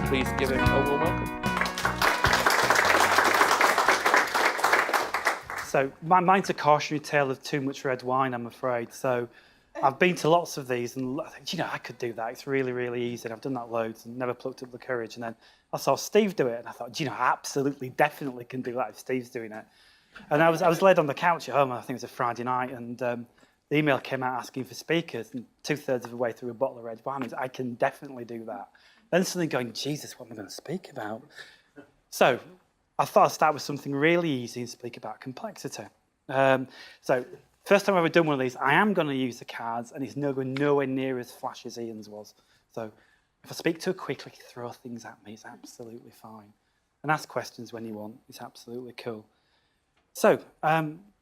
Please give him a warm welcome. So mine's a cautionary tale of too much red wine, I'm afraid. So I've been to lots of these and I think, I could do that. It's really, really easy. And I've done that loads and never plucked up the courage. And then I saw Steve do it and I thought, I absolutely, definitely can do that if Steve's doing it. And I was laid on the couch at home, I think it was a Friday night, and the email came out asking for speakers, and 2/3 of the way through a bottle of red wine, I can definitely do that. Then suddenly going, Jesus, what am I going to speak about? So I thought I'd start with something really easy and speak about complexity. So first time I've ever done one of these, I am going to use the cards, and it's going nowhere near as flash as Ian's was. So if I speak too quickly, throw things at me, it's absolutely fine. And ask questions when you want, it's absolutely cool. So,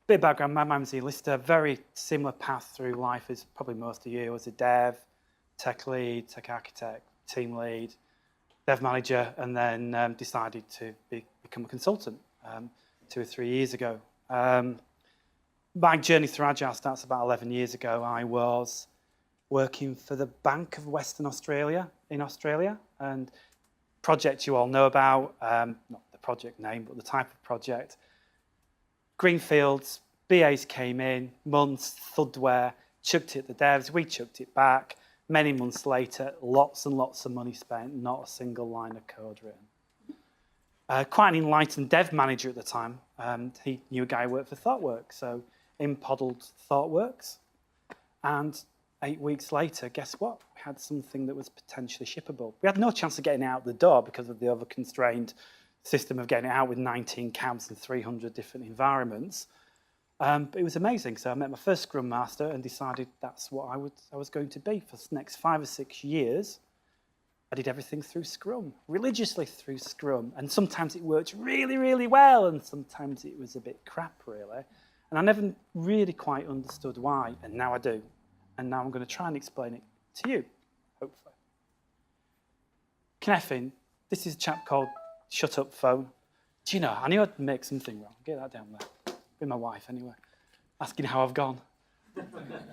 bit of background, my mum's a lister, very similar path through life as probably most of you. I was a dev, tech lead, tech architect, team lead, dev manager, and then decided to become a consultant 2 or 3 years ago. My journey through Agile starts about 11 years ago. I was working for the Bank of Western Australia in Australia, and project you all know about, not the project name, but the type of project. Greenfields, BAs came in, months, thudware, chucked it at the devs, we chucked it back. Many months later, lots and lots of money spent, not a single line of code written. Quite an enlightened dev manager at the time. He knew a guy who worked for ThoughtWorks, so impoddled ThoughtWorks. And 8 weeks later, guess what? We had something that was potentially shippable. We had no chance of getting it out the door because of the over-constrained system of getting it out with 19 cabs and 300 different environments. But it was amazing. So I met my first Scrum Master and decided that's what I was going to be for the next 5 or 6 years. I did everything through Scrum, religiously through Scrum. And sometimes it worked really, really well, and sometimes it was a bit crap, really. And I never really quite understood why, and now I do. And now I'm going to try and explain it to you, hopefully. Cynefin, this is a chap called Shut Up Phone. Do you know, I knew I'd make something wrong. Get that down there. With my wife, anyway. Asking how I've gone.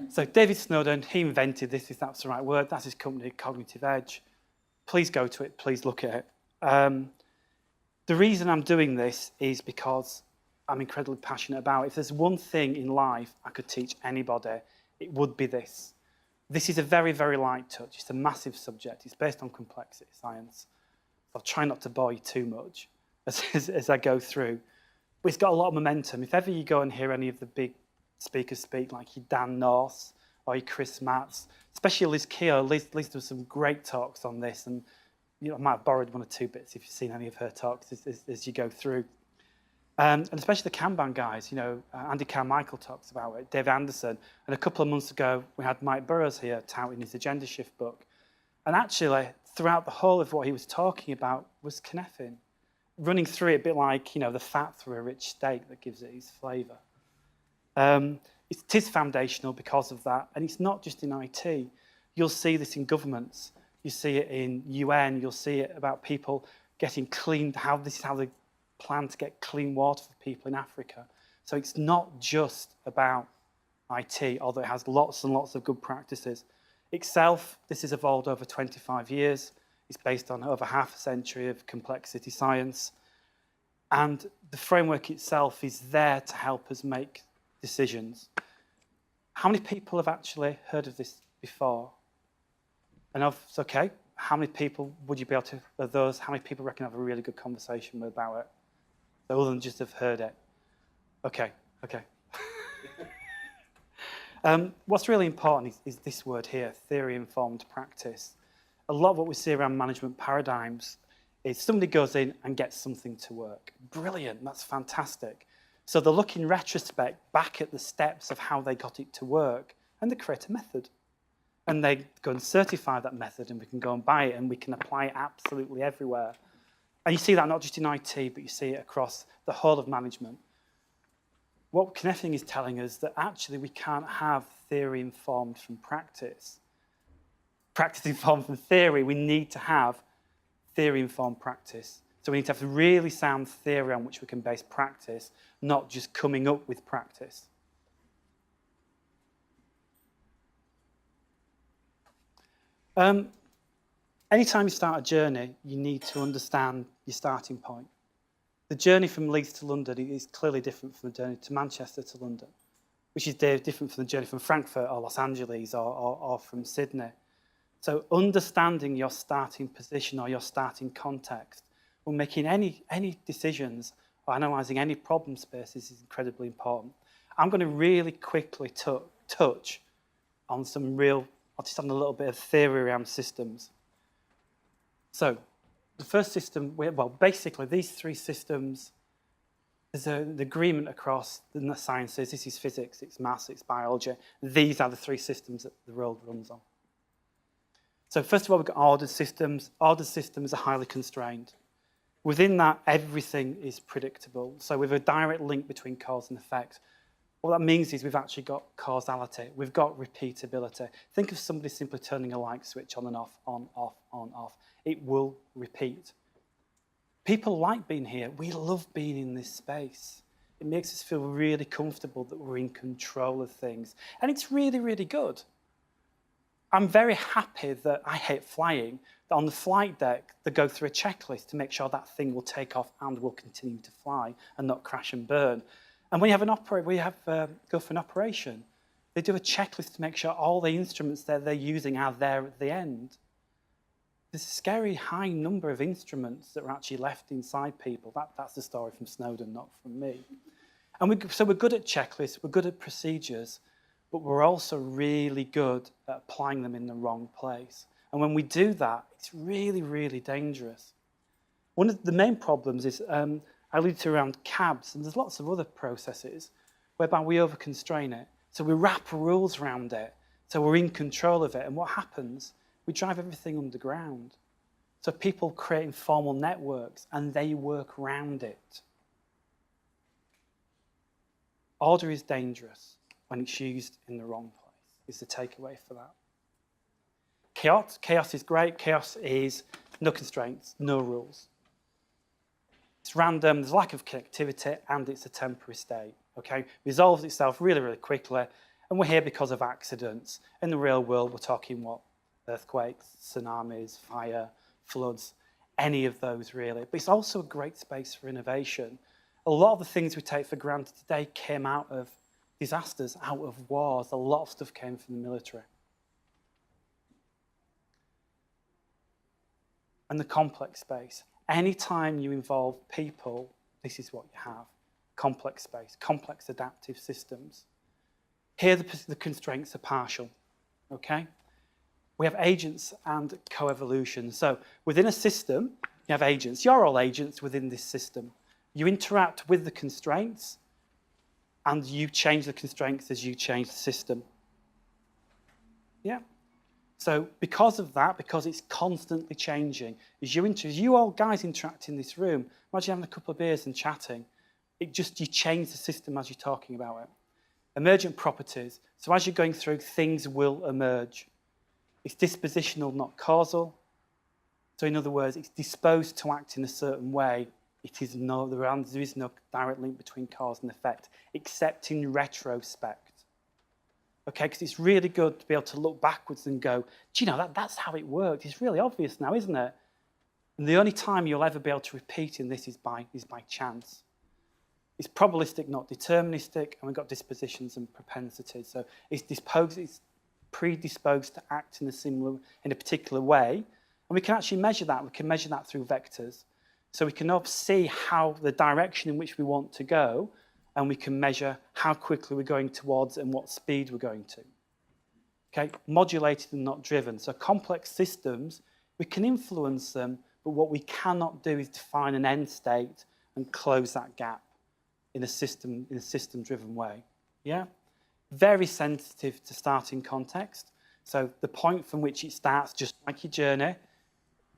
So David Snowden, he invented this, if that's the right word. That's his company, Cognitive Edge. Please go to it. Please look at it. The reason I'm doing this is because I'm incredibly passionate about it. If there's one thing in life I could teach anybody, it would be this. This is a very, very light touch. It's a massive subject. It's based on complexity science. I'll try not to bore you too much as I go through. But it's got a lot of momentum. If ever you go and hear any of the big speakers speak, like your Dan North or your Chris Matts, especially Liz Keogh, Liz does some great talks on this, and I might have borrowed 1 or 2 bits if you've seen any of her talks as you go through. And especially the Kanban guys, Andy Carmichael talks about it, Dave Anderson, and a couple of months ago we had Mike Burrows here touting his Agenda Shift book. And actually, throughout the whole of what he was talking about was Cynefin, running through it a bit like, the fat through a rich steak that gives it its flavour. It is foundational because of that, and it's not just in IT. You'll see this in governments. You see it in UN. You'll see it about people getting clean, this is how they plan to get clean water for people in Africa. So it's not just about IT, although it has lots and lots of good practices. Itself, this has evolved over 25 years. It's based on over half a century of complexity science. And the framework itself is there to help us make decisions. How many people have actually heard of this before? And it's okay. How many people would you be able to, how many people reckon have a really good conversation about it? So other than just have heard it. Okay. What's really important is this word here, theory-informed practice. A lot of what we see around management paradigms is somebody goes in and gets something to work. Brilliant, that's fantastic. So they look in retrospect back at the steps of how they got it to work, and they create a method. And they go and certify that method, and we can go and buy it, and we can apply it absolutely everywhere. And you see that not just in IT, but you see it across the whole of management. What Cynefin is telling us that actually we can't have theory informed from practice. Practice informed from theory, we need to have theory informed practice. So we need to have a really sound theory on which we can base practice, not just coming up with practice. Anytime you start a journey, you need to understand your starting point. The journey from Leeds to London is clearly different from the journey to Manchester to London, which is different from the journey from Frankfurt or Los Angeles or from Sydney. So understanding your starting position or your starting context when making any decisions or analysing any problem spaces is incredibly important. I'm going to really quickly touch on some I'll just have a little bit of theory around systems. So the first system, well, basically these three systems, there's an agreement across the sciences. This is physics, it's maths, it's biology. These are the three systems that the world runs on. So first of all, we've got ordered systems. Ordered systems are highly constrained. Within that, everything is predictable. So with a direct link between cause and effect, what that means is we've actually got causality. We've got repeatability. Think of somebody simply turning a light switch on and off, on, off, on, off. It will repeat. People like being here. We love being in this space. It makes us feel really comfortable that we're in control of things. And it's really, really good. I'm very happy that I hate flying, that on the flight deck, they go through a checklist to make sure that thing will take off and will continue to fly and not crash and burn. And when you have go for an operation, they do a checklist to make sure all the instruments that they're using are there at the end. There's a scary high number of instruments that are actually left inside people. That's the story from Snowden, not from me. And so we're good at checklists, we're good at procedures, but we're also really good at applying them in the wrong place. And when we do that, it's really, really dangerous. One of the main problems is, I alluded to around cabs, and there's lots of other processes whereby we over-constrain it. So we wrap rules around it, so we're in control of it. And what happens? We drive everything underground. So people create informal networks, and they work around it. Order is dangerous when it's used in the wrong place, is the takeaway for that. Chaos is great. Chaos is no constraints, no rules. It's random, there's lack of connectivity, and it's a temporary state, okay? Resolves itself really, really quickly, and we're here because of accidents. In the real world, we're talking what? Earthquakes, tsunamis, fire, floods, any of those really. But it's also a great space for innovation. A lot of the things we take for granted today came out of disasters, out of wars. A lot of stuff came from the military. And the complex space. Anytime you involve people, this is what you have. Complex space, complex adaptive systems. Here the constraints are partial, okay? We have agents and coevolution. So within a system, you have agents. You're all agents within this system. You interact with the constraints, and you change the constraints as you change the system. Yeah? So because of that, because it's constantly changing, as you all guys interact in this room, imagine having a couple of beers and chatting. You change the system as you're talking about it. Emergent properties. So as you're going through, things will emerge. It's dispositional, not causal. So in other words, it's disposed to act in a certain way. There is no direct link between cause and effect, except in retrospect. Okay, because it's really good to be able to look backwards and go, do you know, that's how it worked. It's really obvious now, isn't it? And the only time you'll ever be able to repeat in this is by chance. It's probabilistic, not deterministic, and we've got dispositions and propensities. So it's predisposed to act in a particular way, and we can actually measure that. We can measure that through vectors. So we can see how the direction in which we want to go, and we can measure how quickly we're going towards and what speed we're going to. Okay, modulated and not driven. So complex systems, we can influence them, but what we cannot do is define an end state and close that gap in a system-driven way. Yeah? Very sensitive to starting context. So the point from which it starts, just like your journey,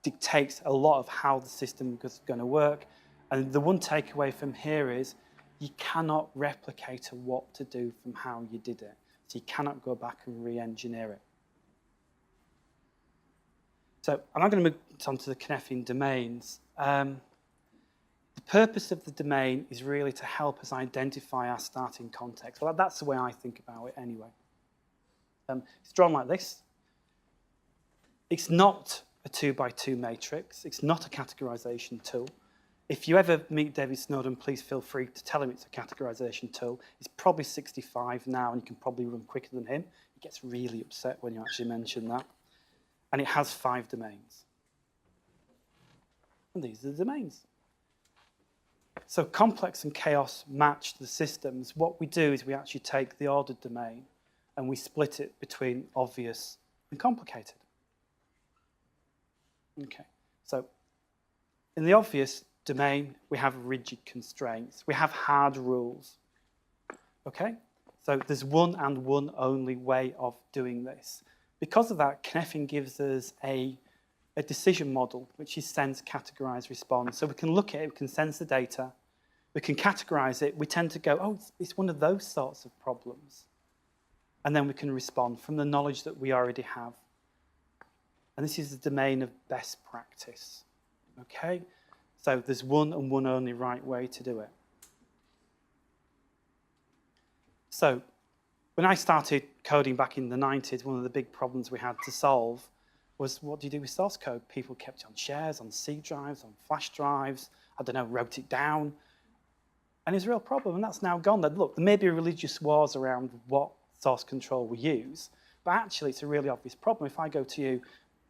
dictates a lot of how the system is going to work. And the one takeaway from here is you cannot replicate what to do from how you did it. So you cannot go back and re-engineer it. So I'm now going to move on to the Cynefin domains. The purpose of the domain is really to help us identify our starting context. Well, that's the way I think about it anyway. It's drawn like this. It's not a 2x2 matrix. It's not a categorization tool. If you ever meet David Snowden, please feel free to tell him it's a categorization tool. He's probably 65 now, and you can probably run quicker than him. He gets really upset when you actually mention that. And it has 5 domains. And these are the domains. So complex and chaos match the systems. What we do is we actually take the ordered domain and we split it between obvious and complicated. Okay, so in the obvious domain, we have rigid constraints. We have hard rules. Okay, so there's one and one only way of doing this. Because of that, Cynefin gives us a decision model, which is sense, categorize, respond. So we can look at it, we can sense the data, we can categorize it. We tend to go, oh, it's one of those sorts of problems. And then we can respond from the knowledge that we already have. And this is the domain of best practice. Okay? So there's one and one only right way to do it. So when I started coding back in the 90s, one of the big problems we had to solve was, what do you do with source code? People kept it on shares, on C drives, on flash drives, I don't know, wrote it down. And it's a real problem, and that's now gone. Look, there may be religious wars around what source control we use, but actually it's a really obvious problem. If I go to you,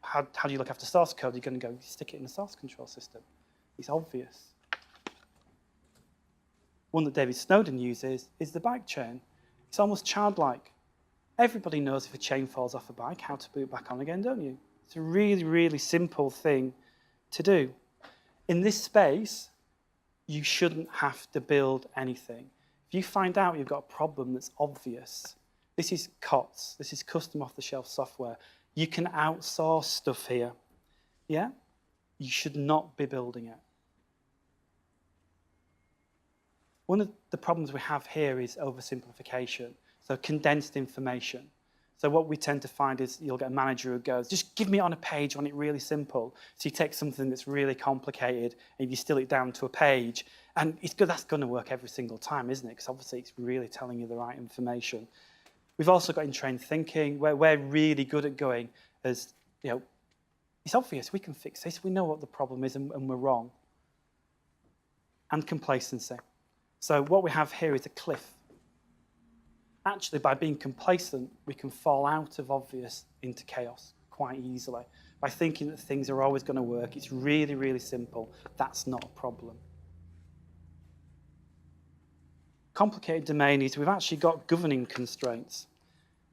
how do you look after source code? You're going to go stick it in a source control system. It's obvious. One that David Snowden uses is the bike chain. It's almost childlike. Everybody knows if a chain falls off a bike, how to put it back on again, don't you? It's a really, really simple thing to do. In this space, you shouldn't have to build anything. If you find out you've got a problem that's obvious, this is COTS, this is custom off-the-shelf software. You can outsource stuff here, yeah? You should not be building it. One of the problems we have here is oversimplification, so condensed information. So what we tend to find is you'll get a manager who goes, just give me it on a page, on it really simple. So you take something that's really complicated and you distill it down to a page, and it's good, that's going to work every single time, isn't it? Because obviously it's really telling you the right information. We've also got entrained thinking, where we're really good at going as, you know, it's obvious, we can fix this, we know what the problem is and we're wrong. And complacency. So what we have here is a cliff. Actually, by being complacent, we can fall out of obvious into chaos quite easily. By thinking that things are always going to work, it's really, really simple. That's not a problem. Complicated domain is we've actually got governing constraints.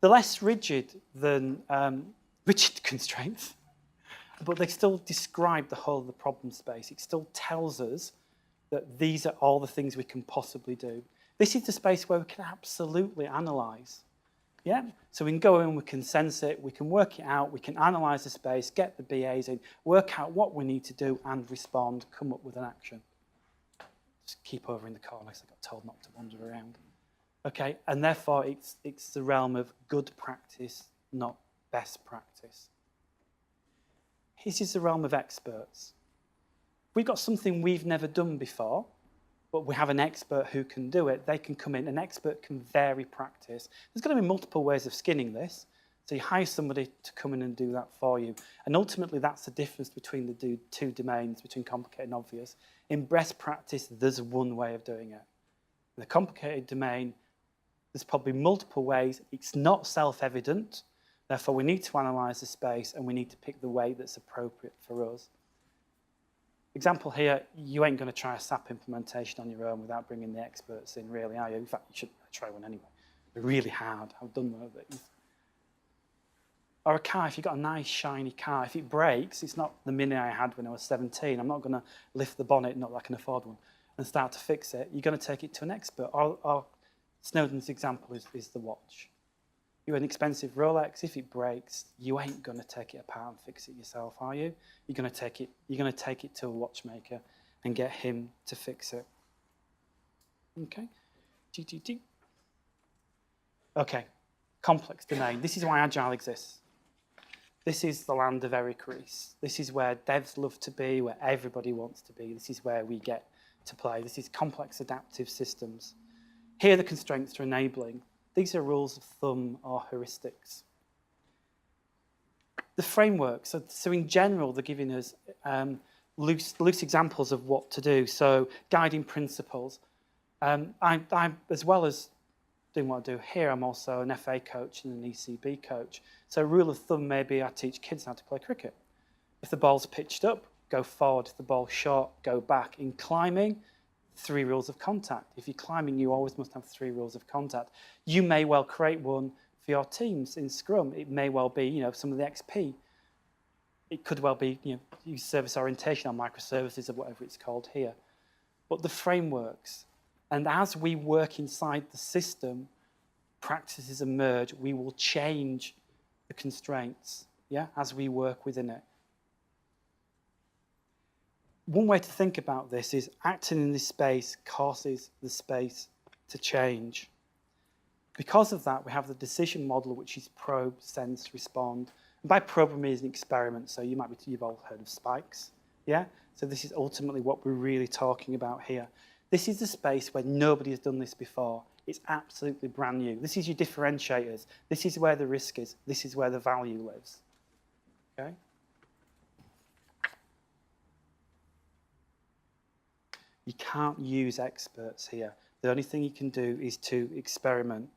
They're less rigid than rigid constraints, but they still describe the whole of the problem space. It still tells us that these are all the things we can possibly do. This is the space where we can absolutely analyze. Yeah? So we can go in, we can sense it, we can work it out, we can analyze the space, get the BAs in, work out what we need to do and respond, come up with an action. Just keep over in the corner because I got told not to wander around. Okay, and therefore it's the realm of good practice, not best practice. This is the realm of experts. We've got something we've never done before, but we have an expert who can do it. They can come in. An expert can vary practice. There's going to be multiple ways of skinning this. So you hire somebody to come in and do that for you. And ultimately, that's the difference between the two domains, between complicated and obvious. In best practice, there's one way of doing it. In the complicated domain, there's probably multiple ways. It's not self-evident. Therefore, we need to analyze the space, and we need to pick the way that's appropriate for us. Example here, you ain't going to try a SAP implementation on your own without bringing the experts in, really, are you? In fact, you should try one anyway. They're really hard. I've done one of these. Or a car, if you've got a nice, shiny car, if it breaks, it's not the Mini I had when I was 17. I'm not going to lift the bonnet, not that I can afford one, and start to fix it. You're going to take it to an expert. Or Snowden's example is the watch. You're an expensive Rolex. If it breaks, you ain't going to take it apart and fix it yourself, are you? You're going to take it to a watchmaker and get him to fix it. Okay. Okay. Complex domain. This is why Agile exists. This is the land of Eric Ries. This is where devs love to be, where everybody wants to be. This is where we get to play. This is complex adaptive systems. Here are the constraints to enabling. These are rules of thumb or heuristics. The framework. So in general, they're giving us loose examples of what to do. So guiding principles. I'm as well as doing what I do here, I'm also an FA coach and an ECB coach. So rule of thumb, maybe I teach kids how to play cricket. If the ball's pitched up, go forward. If the ball's short, go back. In climbing, 3 rules of contact. If you're climbing, you always must have 3 rules of contact. You may well create one for your teams in Scrum. It may well be, some of the XP. It could well be, use service orientation on microservices or whatever it's called here. But the frameworks, and as we work inside the system, practices emerge, we will change the constraints, as we work within it. One way to think about this is acting in this space causes the space to change. Because of that, we have the decision model, which is probe, sense, respond. And by probe, I mean an experiment. So you've all heard of spikes, So this is ultimately what we're really talking about here. This is the space where nobody has done this before. It's absolutely brand new. This is your differentiators. This is where the risk is. This is where the value lives. Okay? You can't use experts here. The only thing you can do is to experiment.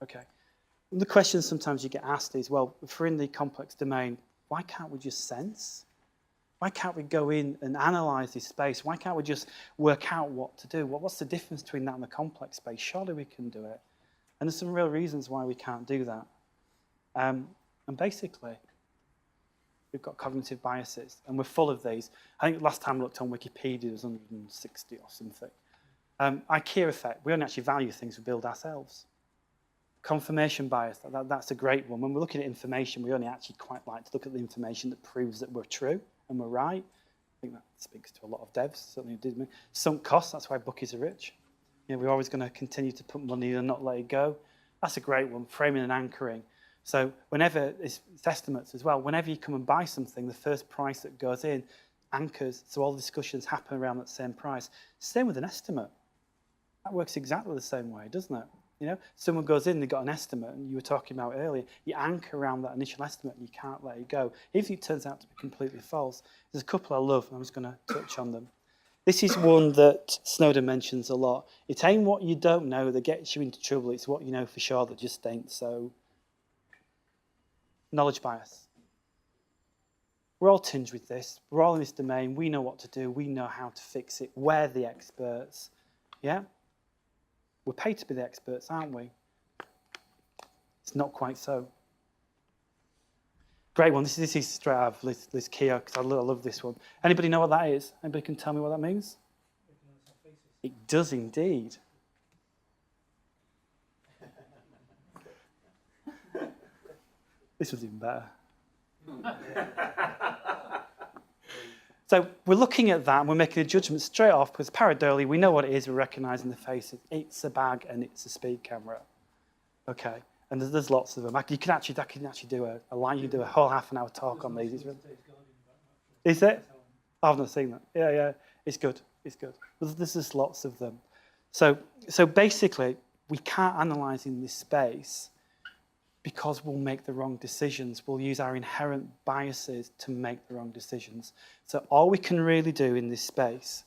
Okay. The question sometimes you get asked is, well, if we're in the complex domain, why can't we just sense? Why can't we go in and analyze this space? Why can't we just work out what to do? What's the difference between that and the complex space? Surely we can do it. And there's some real reasons why we can't do that. And basically, we've got cognitive biases, and we're full of these. I think last time I looked on Wikipedia, there was 160 or something. IKEA effect, we only actually value things we build ourselves. Confirmation bias, that's a great one. When we're looking at information, we only actually quite like to look at the information that proves that we're true and we're right. I think that speaks to a lot of devs, certainly did me. Sunk costs, that's why bookies are rich. We're always going to continue to put money in and not let it go. That's a great one, framing and anchoring. So whenever, it's estimates as well, whenever you come and buy something, the first price that goes in anchors, so all the discussions happen around that same price. Same with an estimate. That works exactly the same way, doesn't it? Someone goes in, they've got an estimate, and you were talking about earlier, you anchor around that initial estimate and you can't let it go. If it turns out to be completely false, there's a couple I love, and I'm just going to touch on them. This is one that Snowden mentions a lot. It ain't what you don't know that gets you into trouble, it's what you know for sure that just ain't so. Knowledge bias. We're all tinged with this. We're all in this domain. We know what to do. We know how to fix it. We're the experts. We're paid to be the experts, aren't we? It's not quite so. Great one. This is straight out of Liz Keogh, because I love this one. Anybody know what that is? Anybody can tell me what that means? It does indeed. This was even better. So we're looking at that and we're making a judgment straight off because pareidolia, we know what it is, we're recognising the faces. It's a bag and it's a speed camera. Okay, and there's lots of them. I can actually do a line, you can do a whole half an hour talk on these. Is it? I've not seen that. Yeah, it's good. There's just lots of them. So basically, we can't analyse in this space because we'll make the wrong decisions. We'll use our inherent biases to make the wrong decisions. So all we can really do in this space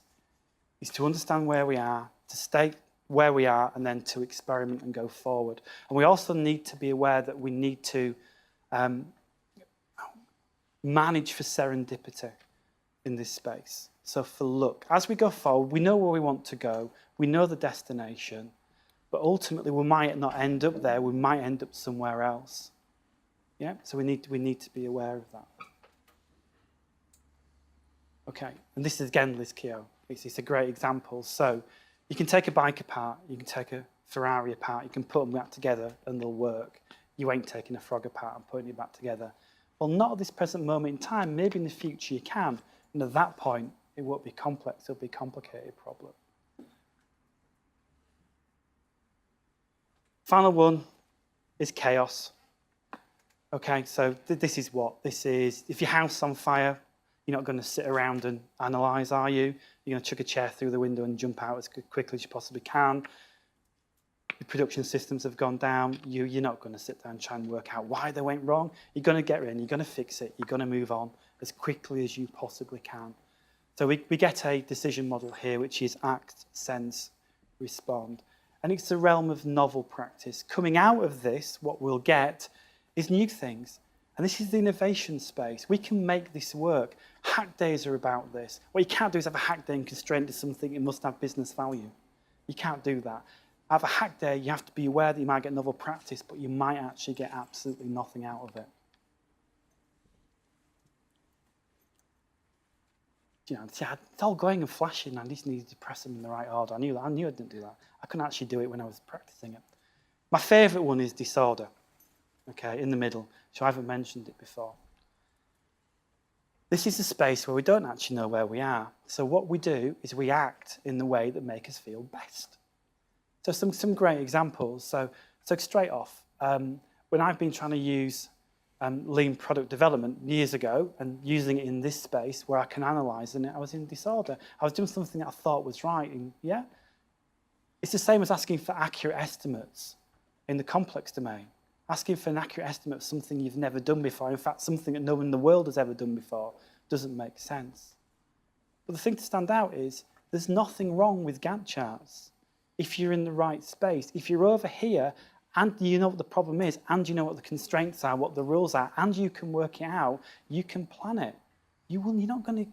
is to understand where we are, to state where we are, and then to experiment and go forward. And we also need to be aware that we need to manage for serendipity in this space. So for luck, as we go forward, we know where we want to go, we know the destination, but ultimately we might not end up there, we might end up somewhere else. So we need to be aware of that. Okay, and this is again Liz Keogh. It's a great example. So you can take a bike apart, you can take a Ferrari apart, you can put them back together and they'll work. You ain't taking a frog apart and putting it back together. Well, not at this present moment in time. Maybe in the future you can. And at that point, it won't be complex, it'll be a complicated problem. Final one is chaos. Okay, so this is what this is. If your house is on fire, you're not going to sit around and analyse, are you? You're going to chuck a chair through the window and jump out as quickly as you possibly can. your production systems have gone down, you're not going to sit there and try and work out why they went wrong. You're going to get in, you're going to fix it, you're going to move on as quickly as you possibly can. So we get a decision model here, which is act, sense, respond. And it's the realm of novel practice. Coming out of this, what we'll get is new things. And this is the innovation space. We can make this work. Hack days are about this. What you can't do is have a hack day and constrain it to something it must have business value. You can't do that. Have a hack day, you have to be aware that you might get novel practice, but you might actually get absolutely nothing out of it. You know, it's all going and flashing, and I just needed to press them in the right order. I knew I didn't do that. I couldn't actually do it when I was practicing it. My favourite one is disorder, okay, in the middle. So I haven't mentioned it before. This is a space where we don't actually know where we are. So what we do is we act in the way that make us feel best. So some great examples. So straight off, when I've been trying to use lean product development years ago and using it in this space where I can analyse, and I was in disorder. I was doing something that I thought was right. And yeah, it's the same as asking for accurate estimates in the complex domain. Asking for an accurate estimate of something you've never done before, in fact, something that no one in the world has ever done before, doesn't make sense. But the thing to stand out is there's nothing wrong with Gantt charts if you're in the right space. If you're over here and you know what the problem is, and you know what the constraints are, what the rules are, and you can work it out, you can plan it. You're not going to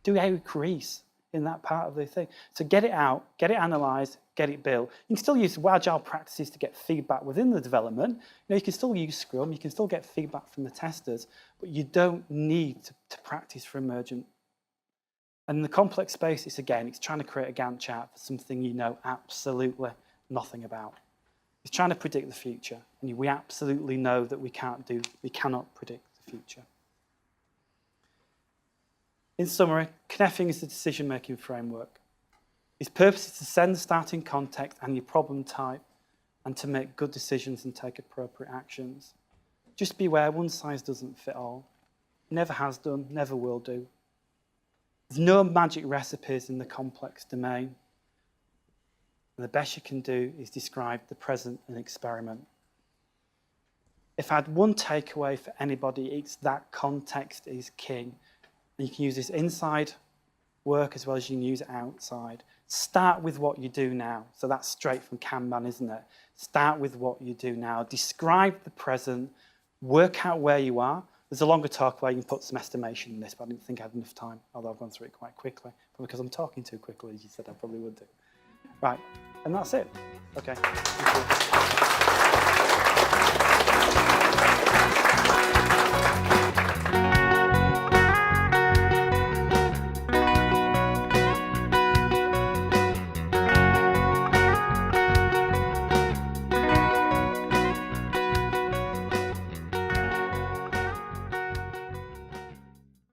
do a crease in that part of the thing. So get it out, get it analysed, get it built. You can still use Agile practices to get feedback within the development. You can still use Scrum, you can still get feedback from the testers, but you don't need to practice for emergent. And in the complex space, it's trying to create a Gantt chart for something you know absolutely nothing about. It's trying to predict the future, and we absolutely know that we cannot predict the future. In summary, Cynefin is the decision-making framework. Its purpose is to send the starting context and your problem type, and to make good decisions and take appropriate actions. Just beware, one size doesn't fit all. Never has done, never will do. There's no magic recipes in the complex domain. And the best you can do is describe the present and experiment. If I had one takeaway for anybody, it's that context is king. And you can use this inside work as well as you can use it outside. Start with what you do now. So that's straight from Kanban, isn't it? Start with what you do now. Describe the present. Work out where you are. There's a longer talk where you can put some estimation in this, but I didn't think I had enough time, although I've gone through it quite quickly. But because I'm talking too quickly, as you said, I probably would do. Right, and that's it. Okay. Thank you.